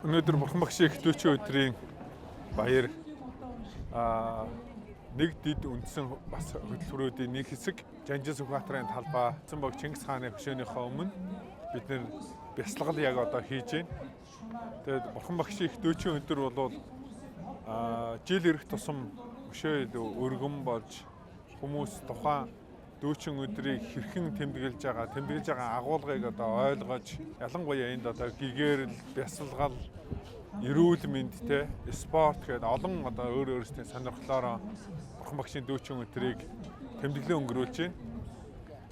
Өнөөдөр бурхан багшийн эхлүүчийн өдрийн баяр нэг дид үндсэн бас хөтөлбөрүүдийн нэг хэсэг Жанжин Сүхбаатарын талбай Цанбог Чингис хааны хөшөөнийхөө өмнө бид нэр бясалгал яг одоо хийж байна. Тэгээд бурхан багшийн эхлүүчийн өдөр бол жил ирэх тусам хөшөө өргөн болж хүмүүс тухайн дүүчин өдрийг хэрхэн тэмдэглэж байгаа агуулгыг одоо ойлгож ялангуяа энд одоо гэгэрэл, бясалгал, эрүүл мэндтэй спорт гэдэг олон одоо өөр өөрсдийн сонирхлоор бурхан багшийн дүүчин өдрийг тэмдэглэн өнгөрүүлж байна.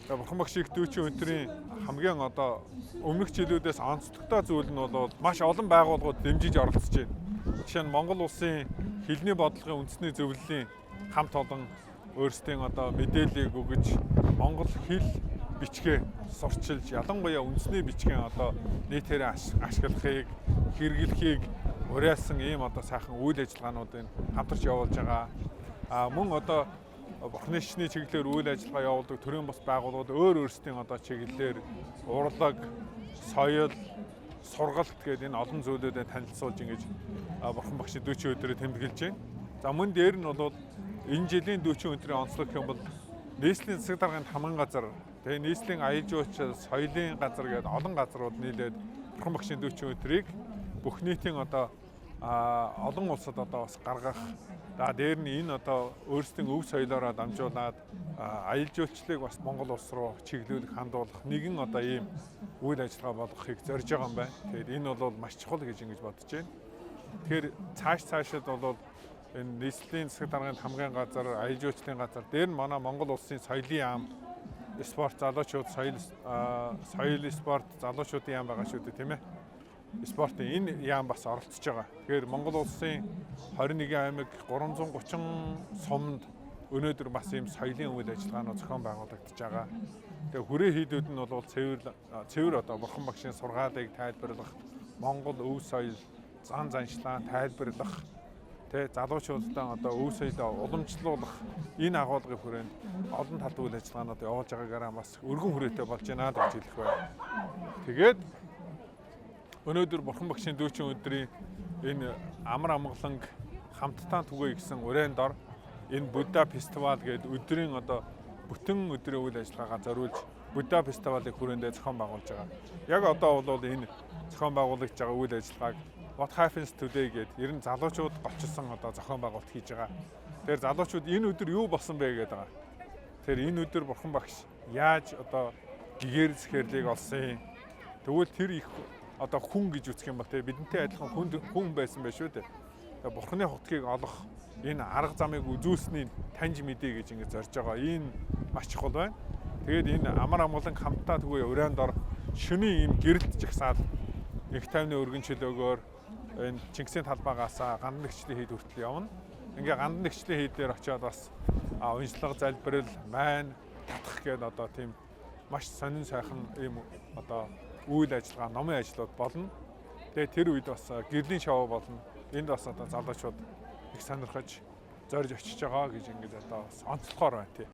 Тэгээд бурхан багшийн дүүчин өдрийн хамгийн одоо өмнөх жилүүдээс онцлогтой зүйл нь бол маш олон байгууллагууд дэмжиж оролцож байна. Жишээ нь Монгол улсын хэлний бодлогын үндэсний зөвлөлийн хамт олон өөрсдийн одоо мэдээллийг өгөж монгол хэл бичгээ сурчилж ялангуяа үндэсний бичгийн одоо нийтээр ашиглахыг хэрэглэхийг уриалсан ийм одоо сайхан үйл ажиллагаануудыг хамтарч явуулж байгаа. Мөн одоо бурхны шишний чиглэлээр үйл ажиллагаа явуулдаг төрийн бус байгууллагууд өөр өөрсдийн одоо чиглэлээр урлаг, соёл, сургалт гэдэг энэ олон зүйлүүдэд танилцуулж ингэж бурхан багшийн дүүчин өдрөө тэмдэглэж байна. За мөн дээр нь бол энэ жилийн дүүчин өдрийн онцлог юм бол нийслэлийн засаг даргын хамгаан газар, тэгээ нийслэлийн аял жуулчлал, соёлын газар гэдэг олон газрууд нийлээд бурхан багшийн дүүчин өдрийг бүх нийтийн одоо олон улсад одоо бас гаргах. За дээр нь энэ одоо өөрсдийн өв соёлоороо дамжуулаад аял жуулчлалыг бас Монгол улс руу чиглүүлэх, хандуулах нэгэн одоо ийм үйл ажиллагаа болгохыг зорж байгаа юм байна. Тэгээд энэ бол маш чухал гэж ингэж бодож байна. Тэгэхээр цаашид бол энэ нийслэлийн засаг даргын хамгаан газар, аял жуулчлалын газар дээр нь манай Монгол улсын соёлын яам, спорт залуучууд соёл спорт залуучуудын яам байгаа шүү дээ, тийм ээ. Спортын энэ яам бас оролцож байгаа. Тэгэхээр Монгол улсын 21 аймаг 330 сумд өнөөдөр бас ийм соёлын үйл ажиллагаанууд зохион байгуулагдаж байгаа. Тэгээ хүрээ хийдүүд нь бол цэвэр одоо бурхан багшийн сургаалыг тайлбарлах, Монгол өв соёл, зан заншлаа тайлбарлах, тэ залуучуудаа одоо өв соёлоо уламжлуулах энэ агуулгын хүрээнд олон талт үйл ажиллагаанууд явуулж байгаагаараа бас өргөн хүрээтэй болж байна гэж хэлэх байна. Тэгээд өнөөдөр бурхан багшийн дүүчин өдрийн энэ амар амгаланг хамтдаа түгэй гэсэн уриан дор энэ Будда фестивал гэдэг өдрийн одоо бүтэн өдрийн үйл ажиллагаагаа зориулж Будда фестивалыг хүрээндээ зохион байгуулж байгаа. Яг одоо бол энэ зохион байгуулагдж байгаа үйл ажиллагааг What Happens Today гэдэг ер нь залуучууд голчилсан одоо зохион байгуулалт хийж байгаа. Тэгэхээр залуучууд энэ өдөр юу болсон бэ гэдэг байгаа. Тэгэхээр энэ өдөр бурхан багш яаж одоо гэгэрэл сэхэрлийг олсон юм. Тэгвэл тэр их одоо хүн гэж үзэх юм бол те бидэнтэй адилхан хүн байсан байх шүү дээ. Тэгээ бурханы хотгийг олох энэ арга замыг үзүүлснийг таньж мэдээ гэж ингэ зорж байгаа. Энэ маш чухал байна. Тэгээд энэ амар амгалан хамтдаа түгэй уриан дор шөнийн ийм гэрэлт жагсаал их тайвны өргөн чөлөөгөөр энэ Чингисийн талбайгаас гандан нэгчлийн хийд хүртэл явна. Ингээ гандан нэгчлийн хийд дээр очиод бас уншлага залбирал, майн татах гэдэг одоо тийм маш сонин сайхан ийм одоо үйл ажиллагаа, номын ажлууд болно. Тэгээ тэр үед бас гэрлийн шоу болно. Энд бас одоо залуучууд их сонирхож зорж очиж байгаа гэж ингэж одоо онцлохоор байна тий.